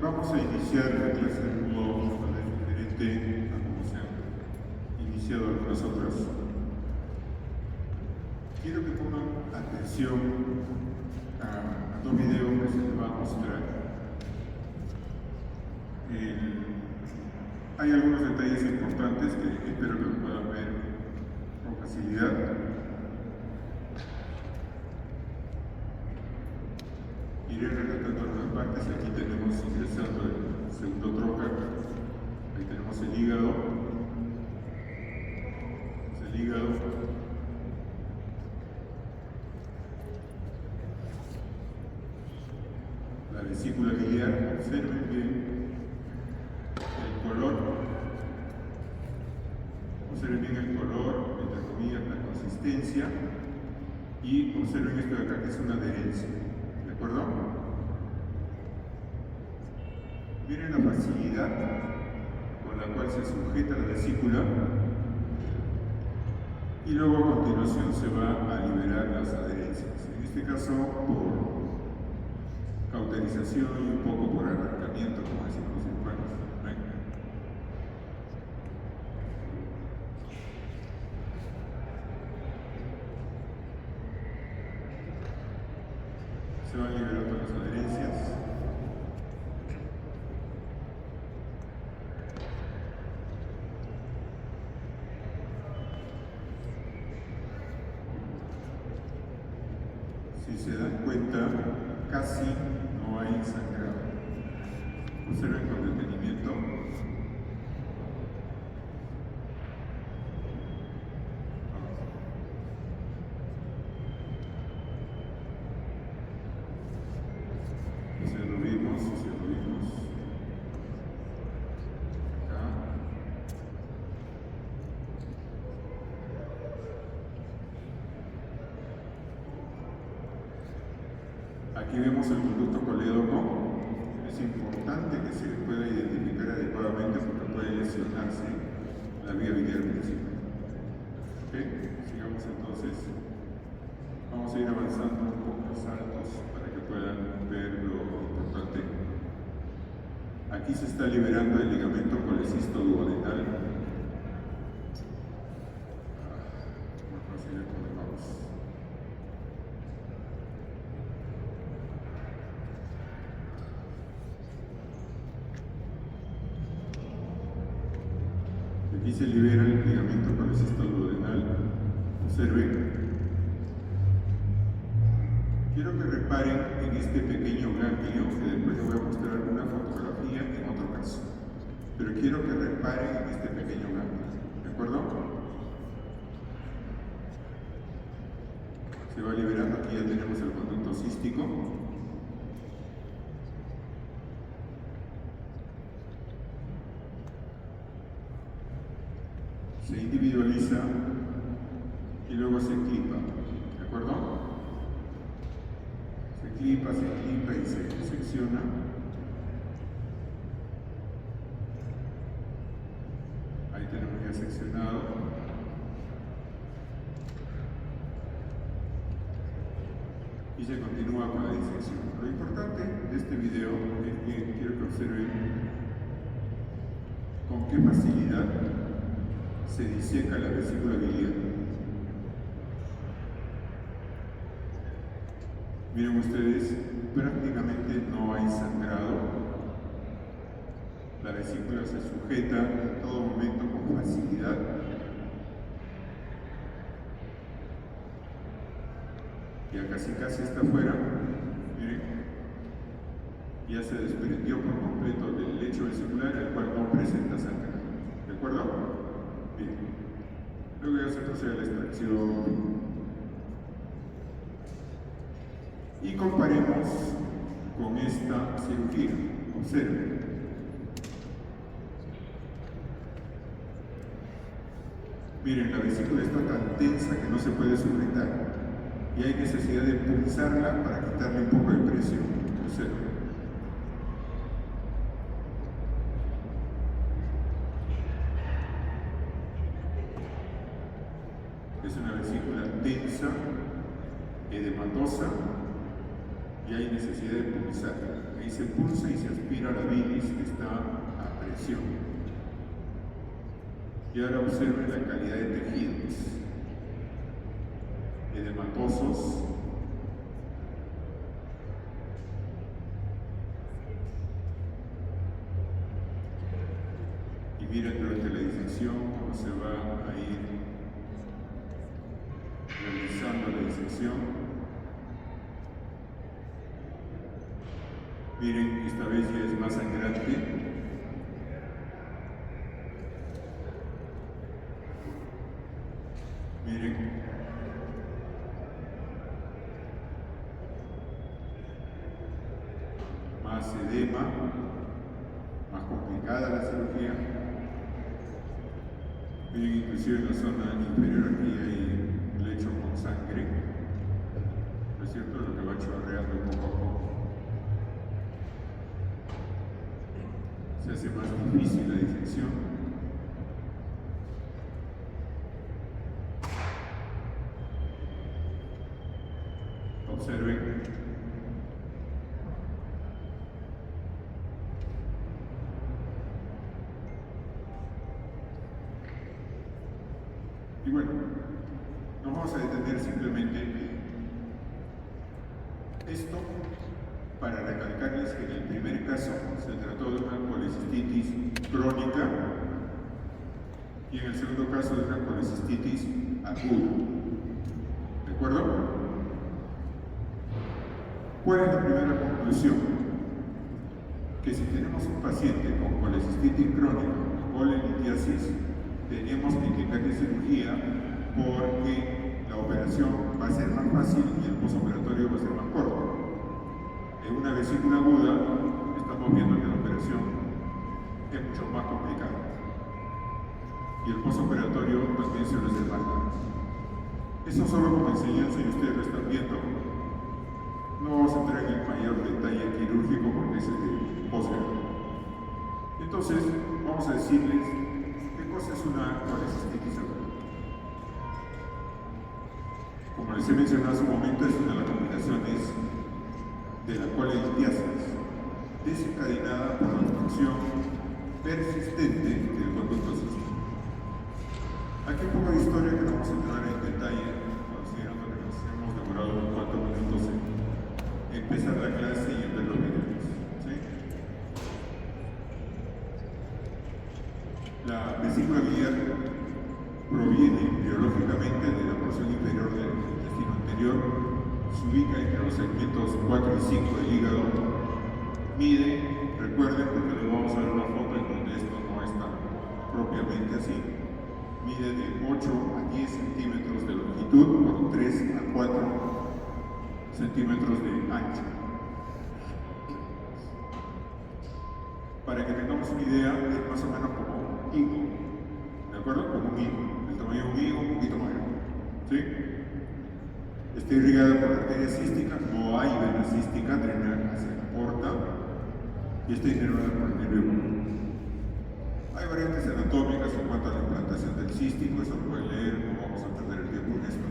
vamos a iniciar la clase de un modo diferente a como se han iniciado algunas otras. Quiero que pongan atención a dos videos que se les va a mostrar. Hay algunos detalles importantes que espero que puedan ver con facilidad. Iré relatando algunas partes. Aquí tenemos ingresando el segundo trocar. Ahí tenemos el hígado. La vesícula biliar. Observen bien el color. Observen bien el color, entre comillas, la consistencia. Y observen esto de acá que es una adherencia. ¿De acuerdo? Miren la facilidad con la cual se sujeta la vesícula y luego a continuación se va a liberar las adherencias. En este caso por cauterización y un poco por arrancamiento, como decimos los cirujanos. Se van liberando las adherencias. Si se dan cuenta, casi no hay sangrado. Observen con detenimiento. Si lo vimos. Acá. Aquí vemos el conducto colédoco. Es importante que se pueda identificar adecuadamente porque puede lesionarse la vía biliar principal. ¿Okay? Sigamos entonces. Vamos a ir avanzando un poco saltos para que puedan ver lo importante. Aquí se está liberando el ligamento colecisto duodenal. Más fácil de poner, vamos. Aquí se libera el ligamento colecisto duodenal. Observen. Quiero que reparen en este pequeño ganglio, que después les voy a mostrar una fotografía en otro caso. Pero quiero que reparen en este pequeño ganglio. ¿De acuerdo? Se va liberando. Aquí ya tenemos el conducto cístico. Se individualiza y luego se clipa. ¿De acuerdo? Se clipa y se secciona. Ahí tenemos ya seccionado. Y se continúa con la disección. Lo importante de este video es que quiero que observen con qué facilidad se diseca la vesícula biliar. Miren ustedes, prácticamente no hay sangrado. La vesícula se sujeta en todo momento con facilidad. Ya casi está afuera. Miren, ya se desprendió por completo del lecho vesicular, el cual no presenta sangrado. ¿De acuerdo? Bien. Luego ya se procede a la extracción. Y comparemos con esta cirugía. Observen. Miren, la vesícula está tan tensa que no se puede sujetar. Y hay necesidad de pulsarla para quitarle un poco de presión. Observen. Es una vesícula tensa, edematosa, y hay necesidad de pulsar. Ahí se pulsa y se aspira muestra la bilis que está a presión. Y ahora observe la calidad de tejidos, edematosos, y mira durante la disección cómo se va a ir realizando la disección. Miren, esta vez ya es más sangrante. Miren. Más edema, más complicada la cirugía. Miren, inclusive en la zona inferior aquí hay lecho con sangre. ¿No es cierto? Lo que va chorreando poco a poco. Se hace más difícil la disección. Observen. Y bueno, nos vamos a detener simplemente en esto para recalcarles que en el primer caso se trató de una colecistitis crónica y en el segundo caso de una colecistitis aguda. ¿De acuerdo? ¿Cuál es la primera conclusión? Que si tenemos un paciente con colecistitis crónica o colelitiasis, tenemos que indicarle cirugía porque la operación va a ser más fácil y el postoperatorio va a ser más corto. En una vesícula aguda estamos viendo que la operación es mucho más complicada y el postoperatorio también se reserva más. Eso solo como enseñanza y ustedes lo están viendo. No vamos a entrar en el mayor detalle quirúrgico porque ese es de posgrado. Entonces, vamos a decirles qué cosa es una colecistitis aguda. Como les he mencionado hace un momento, es una de las complicaciones de la colelitiasis, desencadenada por la obstrucción persistente del conducto cístico. Aquí un poco de historia que no vamos a entrar en detalle, considerando que nos hemos demorado unos 4 minutos en empezar la clase y en ver los videos. ¿Sí? La vesícula biliar proviene biológicamente de la porción inferior del intestino anterior, se ubica entre los segmentos 4 y 5 del hígado, mide, recuerden porque luego vamos a ver una foto en donde esto no está propiamente así, mide de 8 a 10 centímetros de longitud por 3 a 4 centímetros de ancho. Para que tengamos una idea, es más o menos como un higo, ¿de acuerdo? Como un higo, el tamaño de un higo un poquito más grande, ¿sí? Está irrigada por la arteria cística, no hay vena cística, drena hacia la porta y está inervada por el nervio común. Hay variantes anatómicas en cuanto a la implantación del cístico, eso lo pueden leer, no vamos a perder el tiempo en esto.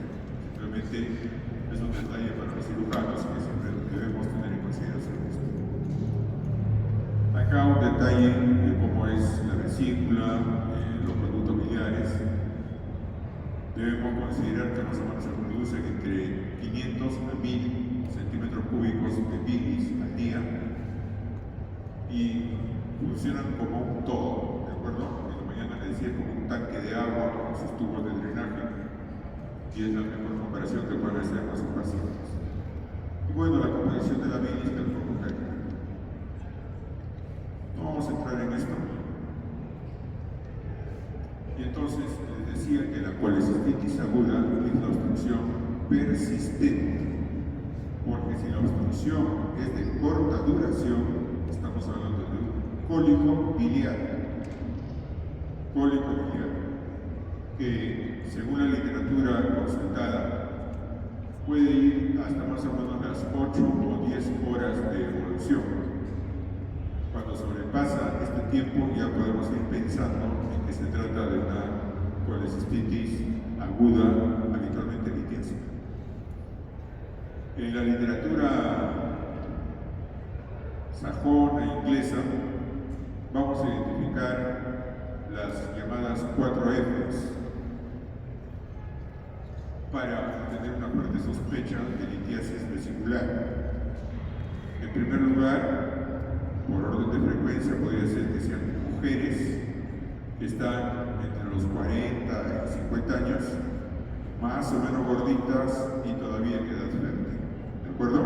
Simplemente es un detalle para los cirujanos que siempre debemos tener en consideración esto. Acá un detalle de cómo es la vesícula, los conductos biliares. Debemos considerar que más o menos se producen entre 500 a 1000 centímetros cúbicos de bilis al día y funcionan como un todo, ¿de acuerdo? En la mañana les decía como un tanque de agua con sus tubos de drenaje y es la mejor comparación que pueden hacer con sus pacientes. Y bueno, la composición de la bilis del flujo capilar. No vamos a entrar en esto. Y entonces les decía que la colecistitis aguda es la obstrucción persistente, porque si la obstrucción es de corta duración, estamos hablando de un cólico biliar, que según la literatura consultada puede ir hasta más o menos las 8 o 10 horas de evolución. Cuando sobrepasa este tiempo ya podemos ir pensando en que se trata de una colecistitis aguda, habitualmente litiásica. En la literatura sajona, inglesa, vamos a identificar las llamadas 4 Fs para tener una fuerte sospecha de litiasis vesicular. En primer lugar, por orden de frecuencia, podría ser que sean mujeres que están entre los 40 y 50 años, más o menos gorditas y todavía en edad fértil. ¿De acuerdo?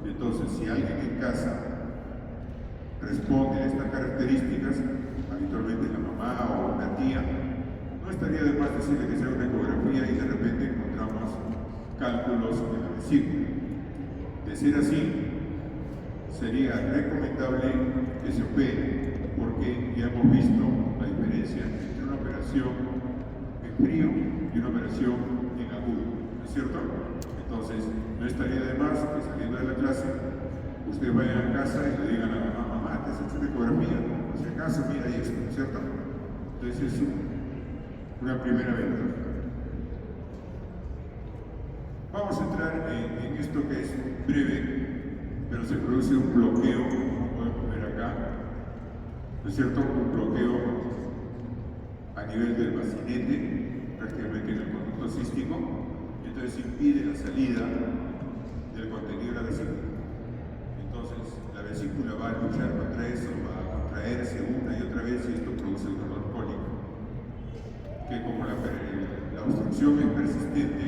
Entonces, si alguien en casa responde a estas características, habitualmente la mamá o una tía, no estaría de más decirle que sea una ecografía y de repente encontramos cálculos en la vesícula. De ser así, sería recomendable que se opere, porque ya hemos visto la diferencia entre una operación en frío y una operación en agudo, ¿no es cierto? Entonces, no estaría de más que saliendo de la clase, usted vaya a casa y le digan a la mamá, ¿te has hecho una ecografía? Por si acaso, mira ahí esto, ¿no es cierto? Entonces, es una primera ventaja. Vamos a entrar en esto que es breve, pero se produce un bloqueo, como podemos ver acá, ¿no es cierto? Un bloqueo a nivel del bacinete, prácticamente en el conducto cístico, entonces impide la salida del contenido de la vesícula. Entonces, la vesícula va a luchar contra eso, va a contraerse una y otra vez y esto produce un dolor cólico, que como la obstrucción es persistente,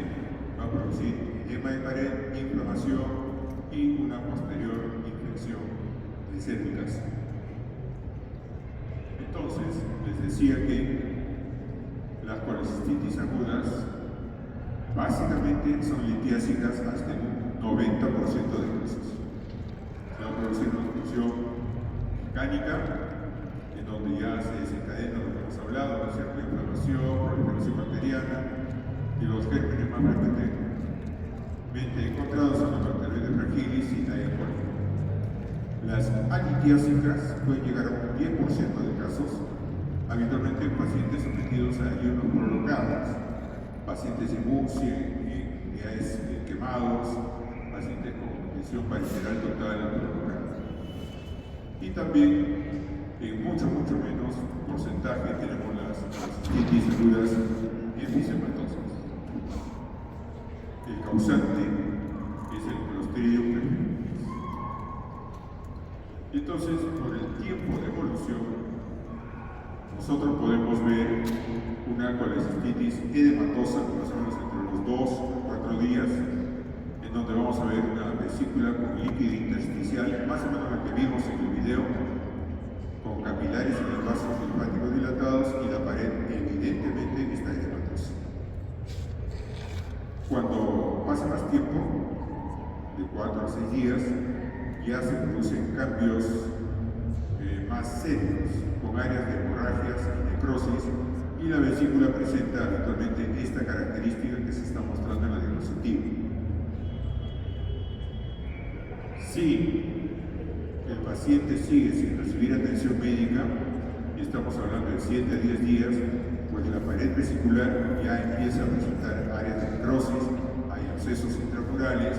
va a producir edema de pared, inflamación y una posterior infección de células. Entonces, les decía que las colecistitis agudas básicamente son litiásicas hasta un 90% de casos. Se va a producir una obstrucción mecánica, en donde ya se desencadena lo que hemos hablado, ¿no es cierto? Inflamación, proliferación bacteriana y los gérmenes más frecuentemente encontrados son la Bacteroides fragilis y la E. coli. Las alitiásicas pueden llegar a un 10% de casos, habitualmente en pacientes sometidos a ayunos prolongados, pacientes en UCI, en unidades quemados, pacientes con condición parenteral total prolongada. Y también, en mucho menos porcentaje, tenemos las cistitis agudas enfisematosas. El causante es el Clostridium perfringens. Entonces, por el tiempo de evolución, nosotros podemos ver una colecistitis edematosa, más o menos entre los 2 a 4 días, en donde vamos a ver una vesícula con líquido intersticial, más o menos la que vimos en el video, con capilares en los vasos linfáticos dilatados y la pared evidentemente está edematosa. Cuando pasa más tiempo, de 4 a 6 días, ya se producen cambios más serios, con áreas de hemorragias y necrosis, y la vesícula presenta habitualmente esta característica que se está mostrando en la diapositiva. Si el paciente sigue sin recibir atención médica, y estamos hablando de 7 a 10 días, pues la pared vesicular ya empieza a presentar áreas de necrosis, hay abscesos intramurales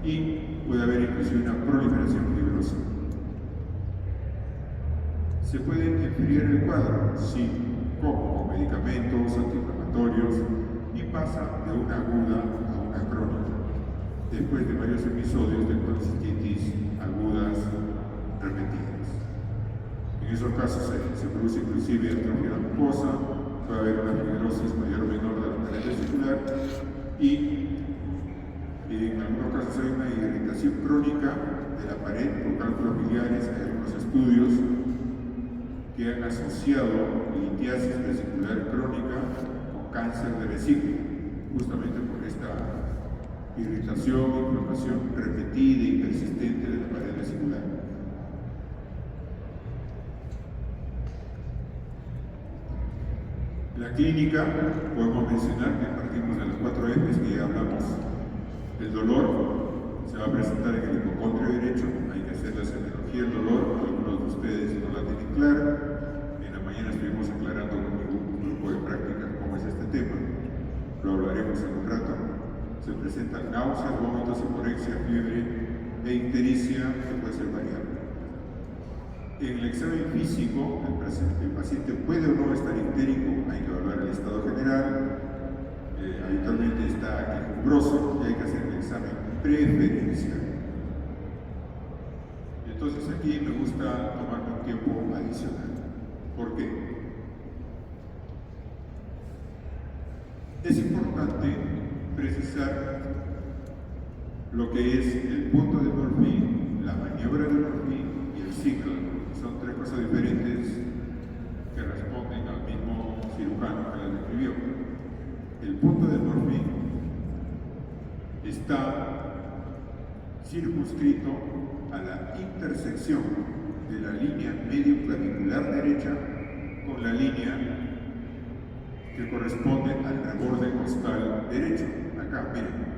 y puede haber inclusive una proliferación fibrosa. ¿Se puede enfriar el cuadro? Sí, como con medicamentos antiinflamatorios, y pasa de una aguda a una crónica, después de varios episodios de colecistitis agudas repetidas. En esos casos se produce inclusive atrofia mucosa, puede haber una fibrosis mayor o menor de la pared vesicular y en algunos casos hay una irritación crónica de la pared por cálculos biliares. Hay algunos estudios que han asociado litiasis vesicular crónica con cáncer de vesícula, justamente por esta irritación e inflamación repetida y persistente de la pared vesicular. La clínica, podemos mencionar que partimos de las 4 Fs que ya hablamos. El dolor se va a presentar en el hipocondrio derecho, hay que hacer la semiología del dolor, algunos de ustedes no la tienen clara. En la mañana estuvimos aclarando con un grupo de práctica cómo es este tema, lo hablaremos en un rato. Se presentan náuseas, vómitos, hiporexia, fiebre e ictericia, que puede ser variable. En el examen físico, el paciente puede o no estar ictérico, hay que evaluar el estado general, habitualmente está quejumbroso y hay que hacer el examen preferencial. Entonces aquí me gusta tomarme un tiempo adicional. ¿Por qué? Es importante precisar lo que es el punto de Murphy, la maniobra de Murphy y el ciclo. Son tres cosas diferentes que responden al mismo cirujano que las describió. El punto de Murphy está circunscrito a la intersección de la línea medio clavicular derecha con la línea que corresponde al reborde costal derecho. Acá, miren,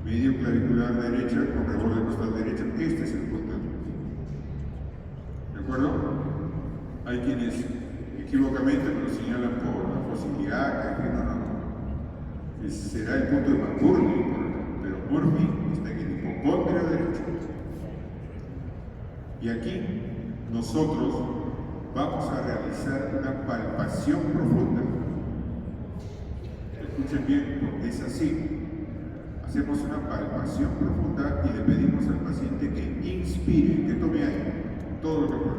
medio clavicular derecha con reborde costal derecho. Este es el punto de Murphy. ¿De acuerdo? Hay quienes equivocamente me lo señalan por la fosilidad, que no. Será el punto de McBurney, pero Murphy está en el hipocondrio derecho. Y aquí nosotros vamos a realizar una palpación profunda. Escuchen bien, porque es así. Hacemos una palpación profunda y le pedimos al paciente que inspire, que tome aire, todo lo que pueda.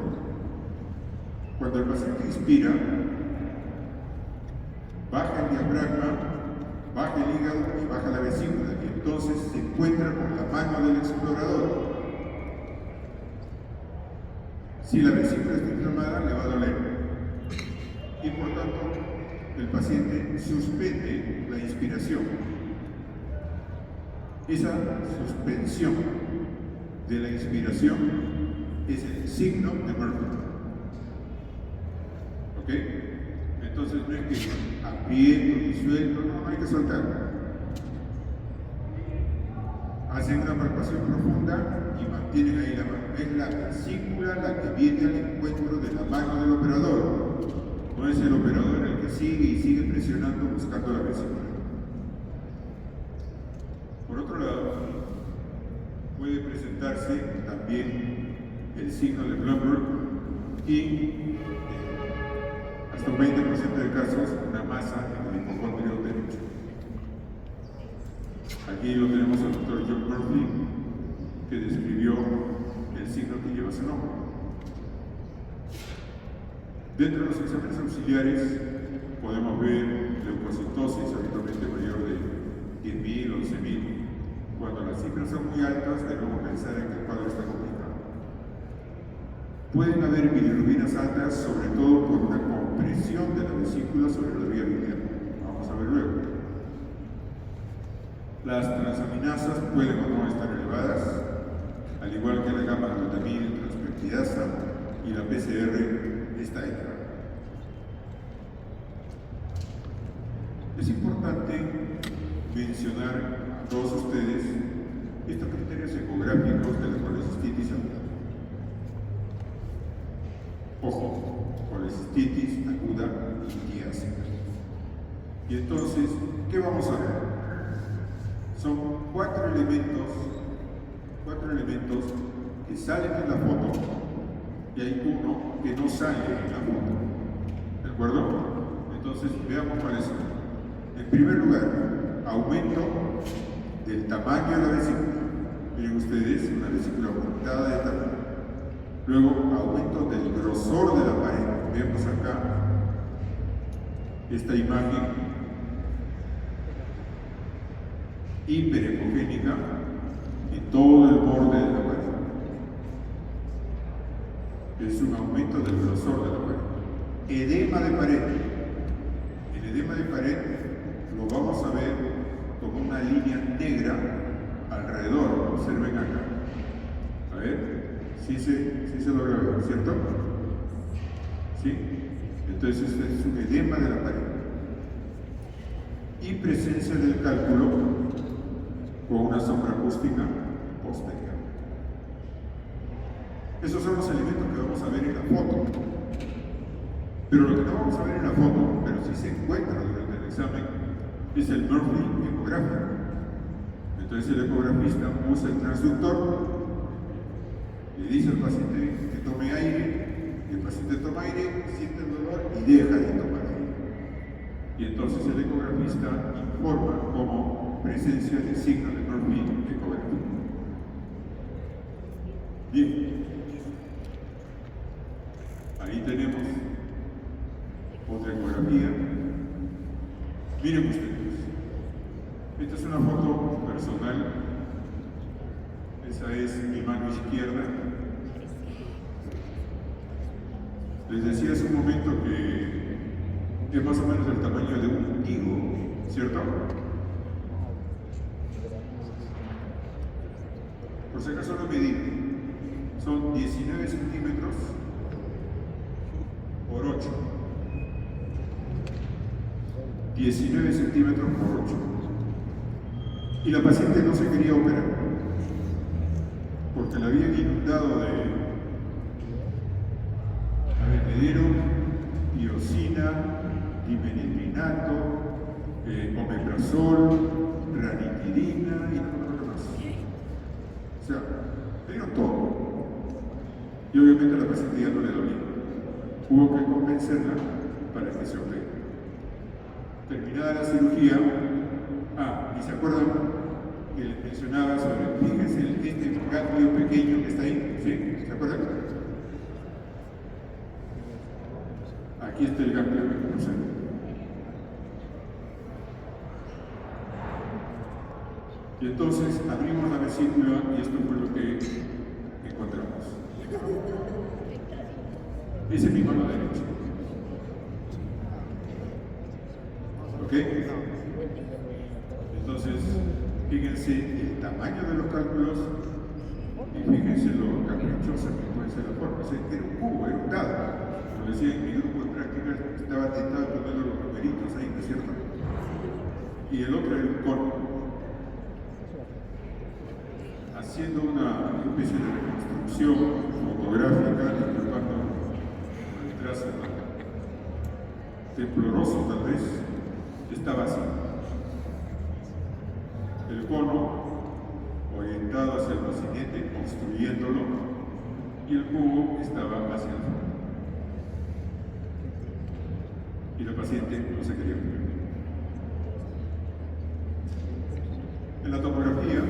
Cuando el paciente inspira, baja el diafragma, baja el hígado y baja la vesícula, y entonces se encuentra con la mano del explorador. Si la vesícula está inflamada, le va a doler. Y por tanto, el paciente suspende la inspiración. Esa suspensión de la inspiración es el signo de Murphy. ¿Ok? Entonces no es que aprieto y suelto, no hay que soltar. Hacen una palpación profunda y mantienen ahí la mano. Es la vesícula la que viene al encuentro de la mano del operador. No es el operador el que sigue y sigue presionando buscando la vesícula. Por otro lado, puede presentarse también el signo de Blumberg y hasta un 20% de casos una masa en el hipocondrio derecho. Aquí lo tenemos al doctor John Murphy, que describió el signo que lleva ese nombre. Dentro de los exámenes auxiliares podemos ver leucocitosis habitualmente mayor de 10.000 o 11.000. Cuando las cifras son muy altas, debemos pensar en que el cuadro está complicado. Pueden haber bilirrubinas altas, sobre todo por una compresión de la vesícula sobre la vía biliar. Vamos a ver luego. Las transaminasas pueden o no estar elevadas, al igual que la gamma-glutamina, transpeptidasa y la PCR está elevada. Es importante mencionar a todos ustedes estos criterios ecográficos de la colecistitis aguda. Ojo, colecistitis aguda y diásica. Y entonces, ¿qué vamos a ver? Son cuatro elementos que salen en la foto y hay uno que no sale en la foto. ¿De acuerdo? Entonces, veamos cuáles son. En primer lugar, aumento del tamaño de la vesícula. Miren ustedes, una vesícula aumentada de tamaño. Luego, aumento del grosor de la pared. Vemos acá esta imagen hiperepogénica en todo el borde de la pared. Es un aumento del grosor de la pared. Edema de pared. El edema de pared lo vamos a ver como una línea negra alrededor. Observen acá. A ver, sí se logra ver, ¿cierto? ¿Sí? Entonces este es un edema de la pared. Y presencia del cálculo con una sombra acústica posterior. Esos son los elementos que vamos a ver en la foto. Pero lo que no vamos a ver en la foto, pero sí se encuentra durante el examen, es el Murphy ecográfico. Entonces el ecografista usa el transductor, le dice al paciente que tome aire toma aire, siente el dolor y deja de tomar aire. Y entonces el ecografista informa como presencia de signos de Murphy ecográfico. Bien, ahí tenemos otra ecografía. Miren ustedes, esta es una foto personal, esa es mi mano izquierda. Les decía hace un momento que es más o menos del tamaño de un higo, ¿cierto? Por si acaso lo medí, son 19 centímetros por 8. 19 centímetros por 8. Y la paciente no se quería operar, porque la habían inundado de, le dieron iosina, dimetilinato, omeprazol, ranitidina y no me acuerdo más. O sea, le dieron todo. Y obviamente a la paciente ya no le dolía. Hubo que convencerla para que se opere. Terminada la cirugía, y se acuerdan que les mencionaba sobre, fíjense, este ganglio pequeño que está ahí, ¿sí? ¿Se acuerdan? Aquí está el ganglio pequeño. Y entonces abrimos la vesícula y esto fue lo que encontramos. Esa es mi mano derecha. ¿Ok? Entonces, fíjense el tamaño de los cálculos y fíjense lo caprichosa que puede ser la forma. O sea, era un cubo, era un dado. Como decía en mi grupo de prácticas, estaba tentado poniendo los numeritos ahí, ¿no es cierto? Y el otro era un cono. Haciendo una especie de reconstrucción fotográfica, disculpando el trazo tembloroso tal vez, estaba así. El cono orientado hacia el paciente, obstruyéndolo, y el cubo estaba hacia el fondo. Y la paciente no se quería mover. En la tomografía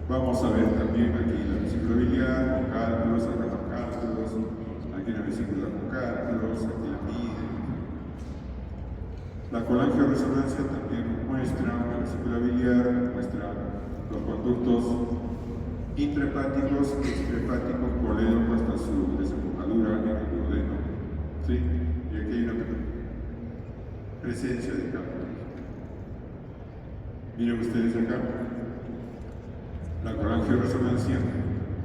vamos a ver también aquí la vesícula biliar con cálculos, acá con cálculos, aquí la vesícula con cálculos, aquí la mide. La colangioresonancia también nos muestra la vesícula biliar, muestra los conductos intrahepáticos, extrahepáticos, colédoco hasta su desembocadura en el duodeno. ¿Sí? Y aquí hay una presencia de cálculos. Miren ustedes acá. La colangioresonancia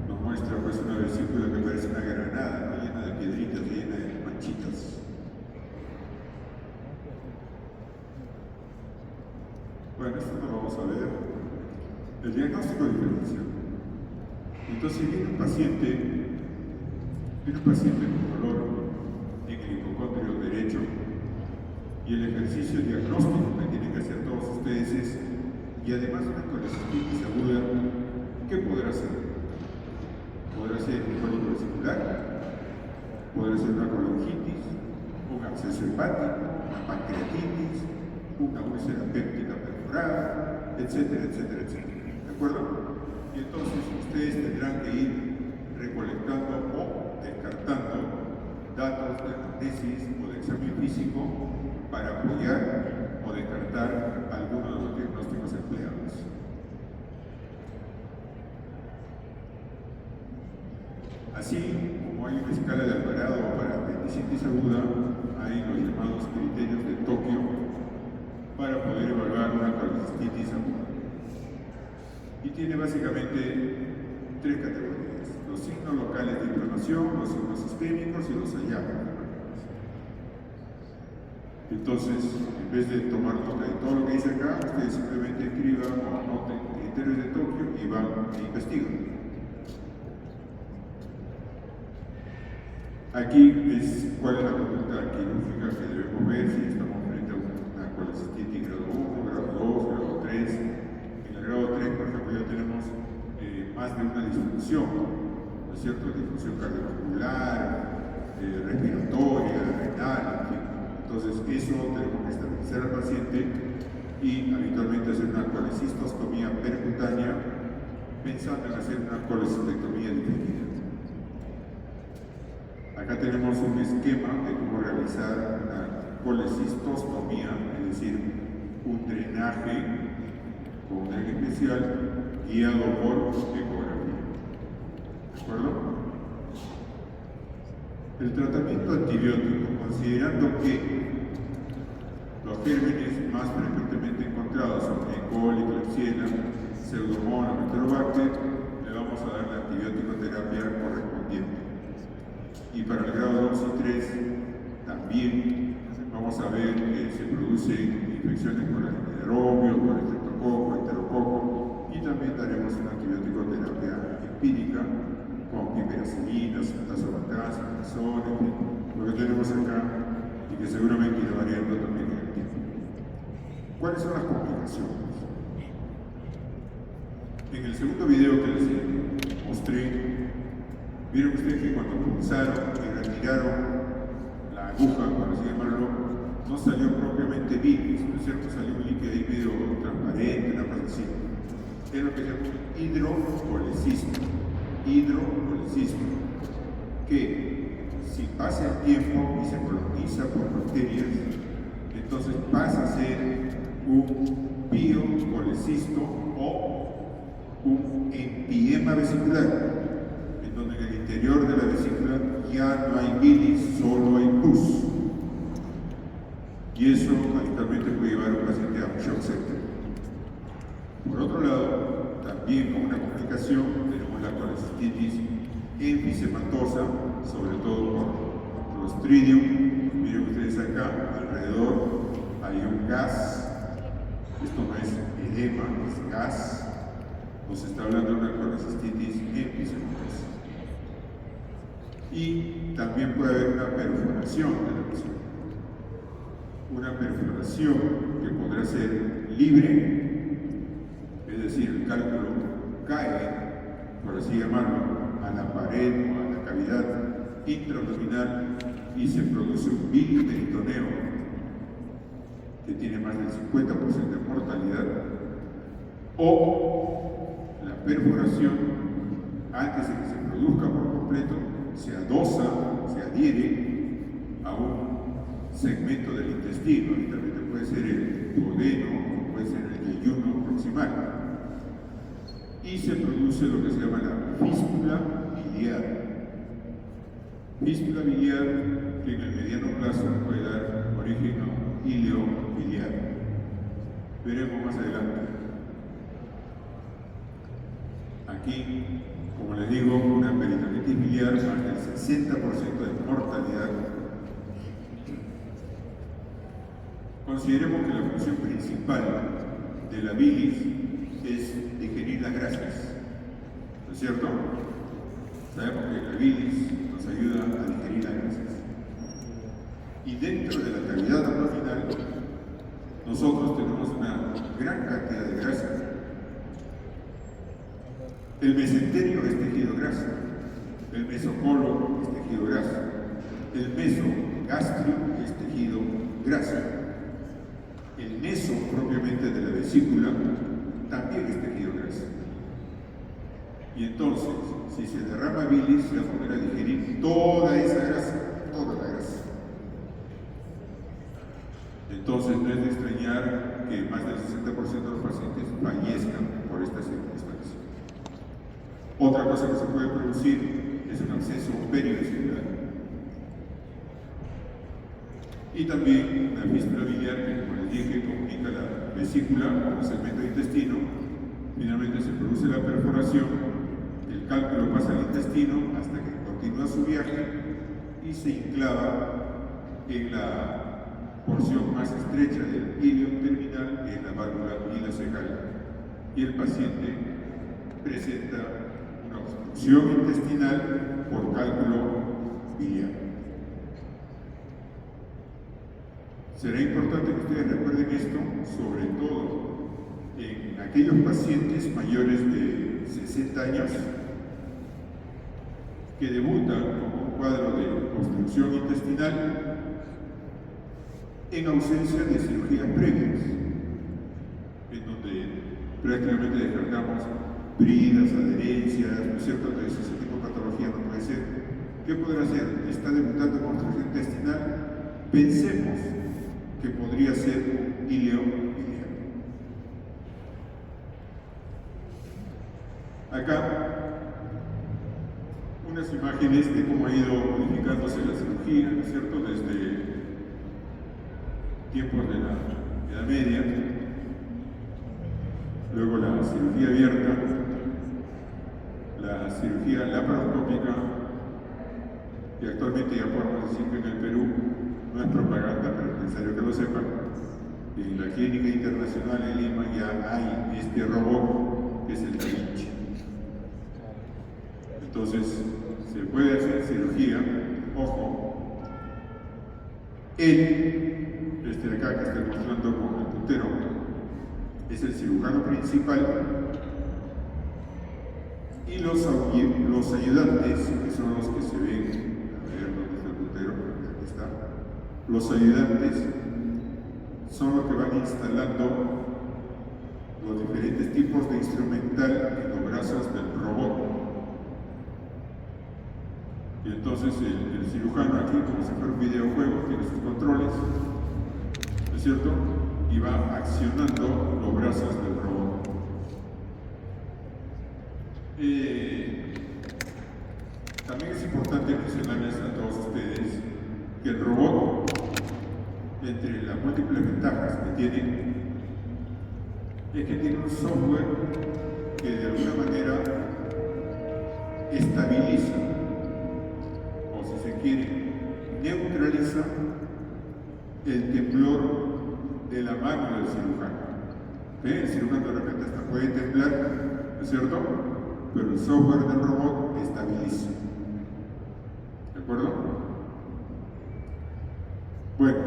nos muestra pues una vesícula que parece una granada, ¿no? Llena de piedritas, llena de manchitas. Bueno, esto no lo vamos a ver. El diagnóstico diferencial. Entonces viene un paciente con dolor en el hipocondrio derecho y el ejercicio diagnóstico que tienen que hacer todos ustedes es, y además una colecistitis aguda, ¿qué podrá ser? Podrá ser un cólico vesicular, podrá ser una colangitis, un absceso hepático, una pancreatitis, una úlcera péptica perforada, etcétera, etcétera, etcétera. ¿De acuerdo? Y entonces ustedes tendrán que ir recolectando o descartando datos de anamnesis o de examen físico para apoyar o descartar algunos de los diagnósticos empleados. Así como hay una escala de Alvarado para apendicitis aguda, hay los llamados criterios de Tokio para poder evaluar una colecistitis aguda. Y tiene básicamente tres categorías: los signos locales de inflamación, los signos sistémicos y los hallazgos. Entonces, en vez de tomar nota de todo lo que dice acá, ustedes simplemente escriban o anoten criterios de Tokio y van e investigan. Aquí es cuál es la conducta quirúrgica que debemos ver si estamos frente a una colecistitis grado 1, grado 2, grado 3. En el grado 3, por ejemplo, ya tenemos más de una disfunción, ¿no es cierto? Disfunción cardiovascular, eso tenemos que estabilizar al paciente y habitualmente hacer una colecistostomía percutánea pensando en hacer una colecistectomía diferida. Acá tenemos un esquema de cómo realizar una colecistostomía, es decir, un drenaje con un drenaje especial guiado por ecografía. ¿De acuerdo? El tratamiento antibiótico, considerando que los gérmenes más frecuentemente encontrados son E. coli, Klebsiella, Pseudomonas, Enterobacter, le vamos a dar la antibiótico-terapia correspondiente. Y para el grado 2 y 3 también vamos a ver que se producen infecciones por el anaerobios, por el estreptococo, enterococo, y también daremos una antibiótico-terapia empírica con piperacillinas, tazobactam, citrazol, lo que tenemos acá y que seguramente irá variando también en el tiempo. ¿Cuáles son las complicaciones? En el segundo video que les mostré, vieron ustedes que cuando pulsaron y retiraron la aguja, por así llamarlo, no salió propiamente bilis, ¿no es cierto? Salió un líquido ahí medio transparente, una cosa así. Es lo que se llama hidrocolecismo, que si pasa el tiempo y se coloniza por bacterias, entonces pasa a ser un biocolecisto o un empiema vesicular, en donde en el interior de la vesícula ya no hay bilis, solo hay pus. Y eso habitualmente puede llevar a un paciente a un shock septic. Por otro lado, también como una complicación tenemos la colecistitis enfisematosa, sobre todo por Clostridium. Miren ustedes acá, alrededor hay un gas. Esto no es edema, es gas. Nos está hablando de una colecistitis enfisematosa. Y también puede haber una perforación de la vesícula. Una perforación que podrá ser libre, es decir, el cálculo cae, por así llamarlo, a la pared o a la cavidad intraabdominal y se produce un biliperitoneo que tiene más del 50% de mortalidad, o la perforación, antes de que se produzca por completo, se adosa, se adhiere a un segmento del intestino, habitualmente puede ser el duodeno, puede ser el yeyuno proximal, y se produce lo que se llama la fístula biliar. Fístula biliar que en el mediano plazo puede dar origen a un híleo biliar. Veremos más adelante. Aquí, como les digo, una peritonitis biliar más del 60% de mortalidad. Consideremos que la función principal de la bilis es digerir las grasas, ¿no es cierto? Sabemos que la bilis nos ayuda a digerir las grasas. Y dentro de la cavidad abdominal, nosotros tenemos una gran cantidad de grasa. El mesenterio es tejido graso, el mesocolo es tejido graso, el mesogastrio es tejido graso. El neso propiamente de la vesícula también es tejido graso. Y entonces, si se derrama bilis, se va a poner a digerir toda esa grasa, toda la grasa. Entonces, no es de extrañar que más del 60% de los pacientes fallezcan por esta circunstancia. Otra cosa que se puede producir es un absceso periovesicular. Y también una fístula biliar que, como les dije, comunica la vesícula con el segmento de intestino. Finalmente se produce la perforación, el cálculo pasa al intestino hasta que continúa su viaje y se enclava en la porción más estrecha del ilion terminal, que es la válvula ileocecal. Y el paciente presenta una obstrucción intestinal por cálculo biliar. Será importante que ustedes recuerden esto, sobre todo en aquellos pacientes mayores de 60 años que debutan con un cuadro de obstrucción intestinal en ausencia de cirugías previas, en donde prácticamente descartamos bridas, adherencias, ¿no es cierto? Entonces ese tipo de patología no puede ser. ¿Qué podrá ser? Está debutando con obstrucción intestinal. Pensemos que podría ser un ileo biliar. Acá unas imágenes de cómo ha ido modificándose la cirugía, ¿no es cierto? Desde tiempos de la Edad Media, luego la cirugía abierta, la cirugía laparoscópica, y actualmente ya podemos decir que en el Perú, no es propaganda, pero es necesario que lo sepan, en la Clínica Internacional en Lima ya hay este robot que es el Da Vinci. Entonces, se puede hacer cirugía, ojo, este de acá que estoy mostrando con el puntero, es el cirujano principal, y los ayudantes, que son los que se ven, a ver dónde está el puntero, aquí está, los ayudantes son los que van instalando los diferentes tipos de instrumental en los brazos del robot. Y entonces el cirujano aquí, como si fuera un videojuego, tiene sus controles, ¿no es cierto? Y va accionando los brazos del robot. También es importante mencionarles a todos ustedes que el robot, entre las múltiples ventajas que tiene, es que tiene un software que de alguna manera estabiliza, o si se quiere, neutraliza el temblor de la mano del cirujano. El cirujano de repente hasta puede temblar, ¿no es cierto? Pero el software del robot estabiliza. ¿De acuerdo? Bueno,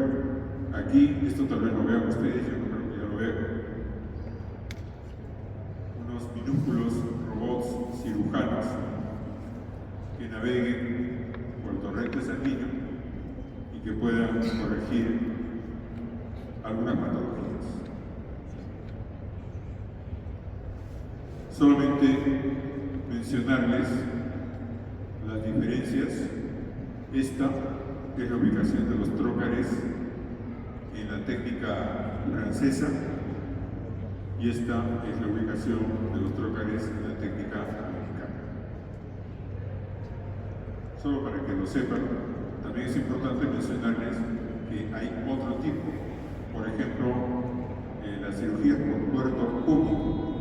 aquí, esto tal vez lo vean ustedes, yo no creo que ya lo vean. Unos minúsculos robots cirujanos que naveguen por el torrente sanguíneo y que puedan corregir algunas patologías. Solamente mencionarles las diferencias. Esta es la ubicación de los trócares en la técnica francesa y esta es la ubicación de los trócares en la técnica americana. Solo para que lo sepan, también es importante mencionarles que hay otro tipo, por ejemplo, la cirugía por puerto único,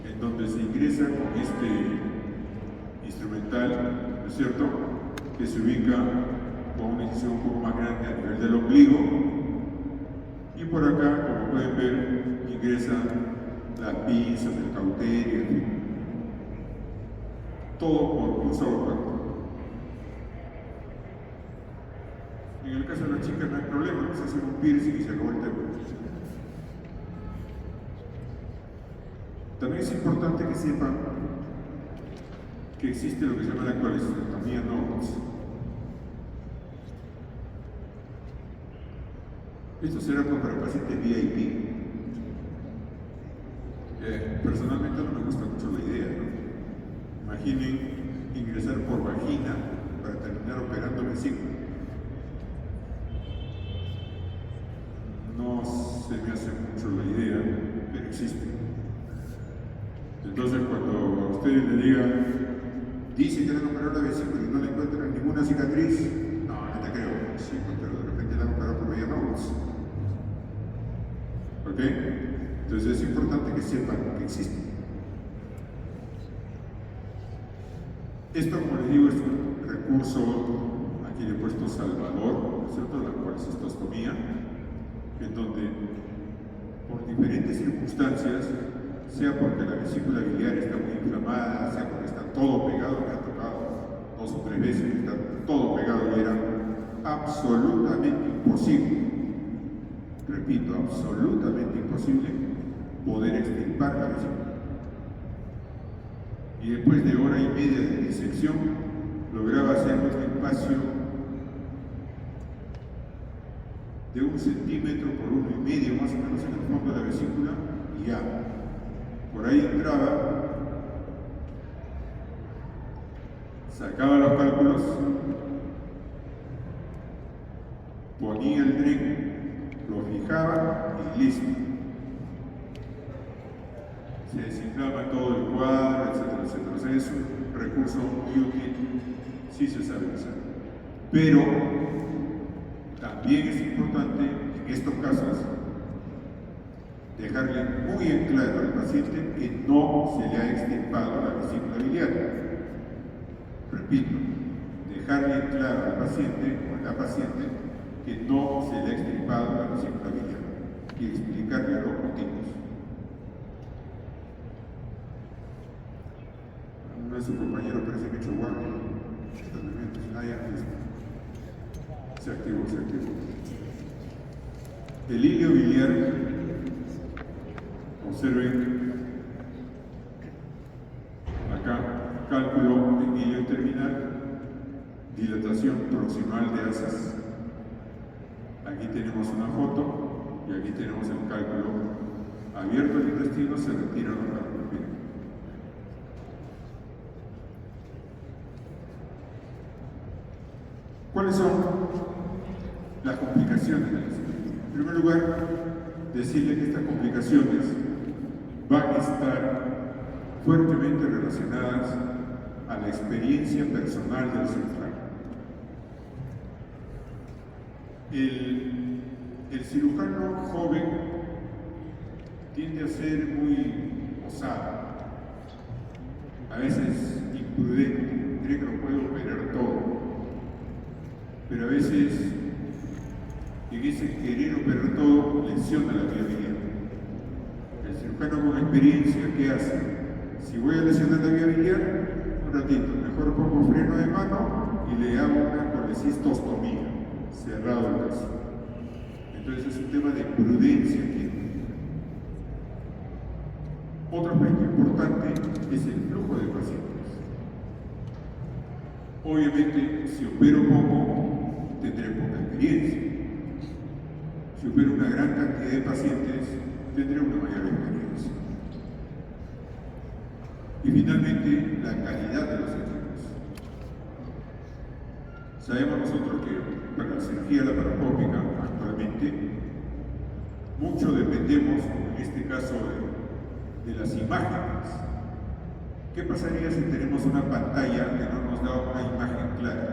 en donde se ingresa con este instrumental, ¿no es cierto?, que se ubica con una incisión un poco más grande a nivel del ombligo, y por acá, como pueden ver, ingresan las pinzas, el cauterio, en fin, todo por un solo cuerpo. En el caso de las chicas no hay problema, se hace un piercing y se acabó el tema. También es importante que sepan que existe lo que se llama la colecistectomía Notes. Esto será para pacientes VIP. Personalmente no me gusta mucho la idea, ¿no? Imaginen ingresar por vagina para terminar operando el vesícula. No se me hace mucho la idea, pero existe. Entonces, cuando a ustedes le digan, dice que le han operado la vesícula y no le encuentran ninguna cicatriz, no te creo. Sí, pero de repente la han operado por vía Notes. ¿Ok? Entonces es importante que sepan que existe. Esto, como les digo, es un recurso, aquí le he puesto Salvador, ¿no es cierto?, la colecistostomía, en donde por diferentes circunstancias, sea porque la vesícula biliar está muy inflamada, sea porque está todo pegado, me ha tocado 2 o 3 veces, está todo pegado y era absolutamente imposible, repito, absolutamente imposible poder extirpar la vesícula. Y después de hora y media de disección, lograba hacer un espacio de 1 centímetro por 1,5 más o menos en el fondo de la vesícula y ya. Por ahí entraba, sacaba los cálculos, ponía el tren, lo fijaba y listo. Se desinflama todo el cuadro, etcétera, etcétera. O sea, es un recurso muy útil, sí se sabe usar. Pero también es importante en estos casos dejarle muy en claro al paciente que no se le ha extirpado la vesícula biliar. Repito, dejarle en claro al paciente o a la paciente que no se le ha extirpado la vesícula biliar y explicarle los motivos. Uno de sus compañeros parece que ha hecho guardia. Se activó. El hilo biliar, observen acá, cálculo en hilo terminal, dilatación proximal de asas. Aquí tenemos una foto y aquí tenemos el cálculo abierto el intestino, se retiran los cálculos. ¿Cuáles son las complicaciones de la cirugía? En primer lugar, decirle que estas complicaciones van a estar fuertemente relacionadas a la experiencia personal del cirujano. El cirujano joven tiende a ser muy osado, a veces imprudente, cree que lo puede operar todo. Pero a veces, en ese querer operar todo, lesiona la vía biliar. El cirujano con experiencia, ¿qué hace? Si voy a lesionar la vía biliar, un ratito, mejor pongo freno de mano y le hago una colecistostomía, cerrado el caso. Entonces es un tema de prudencia aquí. Otro aspecto importante es el flujo de pacientes. Obviamente, si opero poco, tendré poca experiencia. Si opero una gran cantidad de pacientes, tendré una mayor experiencia. Y finalmente, la calidad de los equipos. Sabemos nosotros que para la cirugía laparoscópica actualmente, mucho dependemos, en este caso, de las imágenes. ¿Qué pasaría si tenemos una pantalla que no nos da una imagen clara?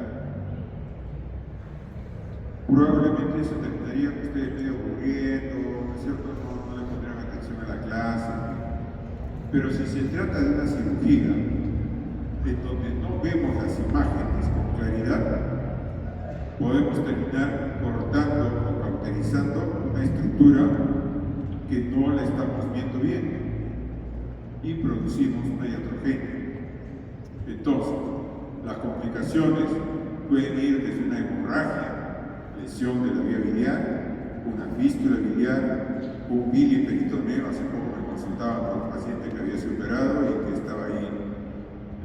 Probablemente eso terminaría con ustedes medio aburriendo, ¿no es cierto? No le pondrían atención a la clase. Pero si se trata de una cirugía en donde no vemos las imágenes con claridad, podemos terminar cortando o cauterizando una estructura que no la estamos viendo bien y producimos una iatrogenia. Entonces, las complicaciones pueden ir desde una hemorragia, lesión de la vía biliar, una fístula biliar, un biliperitoneo. Hace poco me consultaba con un paciente que había sido operado y que estaba ahí,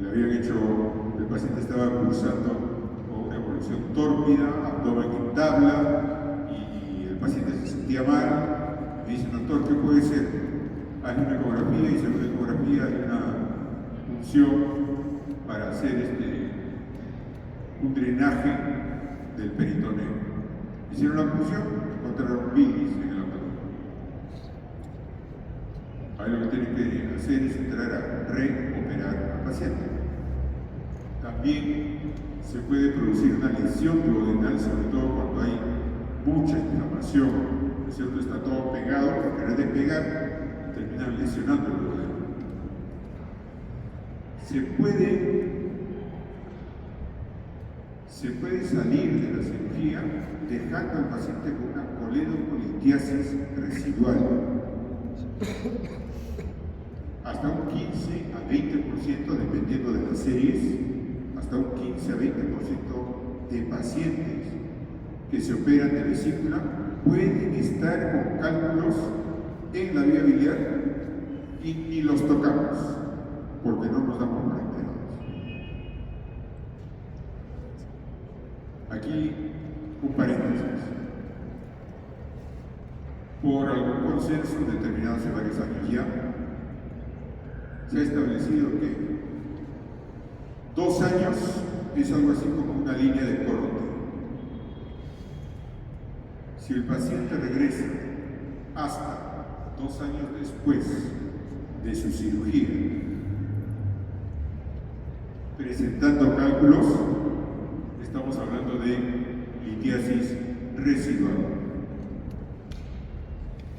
le habían hecho, el paciente estaba pulsando con una evolución tórpida, abdomen en tabla, y el paciente se sentía mal. Me dice, doctor, ¿qué puede ser? Hay una ecografía, y según la ecografía hay una punción para hacer un drenaje del peritoneo. Hicieron la punción, encontraron bilis en el abdomen. Ahí lo que tienen que hacer es entrar a reoperar al paciente. También se puede producir una lesión duodenal, sobre todo cuando hay mucha inflamación, ¿no es cierto? Está todo pegado, porque al despegar terminan lesionando el duodeno. Se puede salir de la cirugía dejando al paciente con una coledocolistiasis residual. Hasta un 15 a 20%, dependiendo de las series, hasta un 15 a 20% de pacientes que se operan de vesícula pueden estar con cálculos en la vía biliar y ni los tocamos, porque no nos damos por enterados. Aquí un paréntesis. por algún consenso determinado hace varios años ya, se ha establecido que 2 años es algo así como una línea de corte. Si el paciente regresa hasta 2 años después de su cirugía, presentando cálculos, estamos hablando de litiasis residual.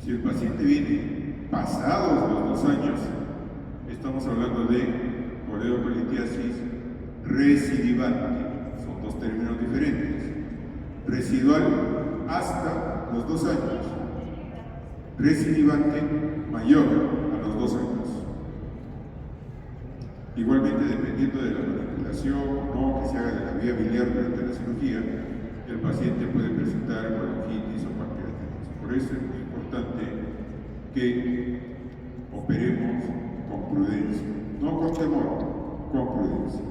Si el paciente viene pasados los 2 años, estamos hablando de coledocolitiasis recidivante. Son 2 términos diferentes. Residual hasta los 2 años. Recidivante mayor a los 2 años. Igualmente, dependiendo de la manipulación o no que se haga de la vía biliar durante la cirugía, el paciente puede presentar colangitis o pancreatitis. Por eso es muy importante que operemos con prudencia, no con temor, con prudencia.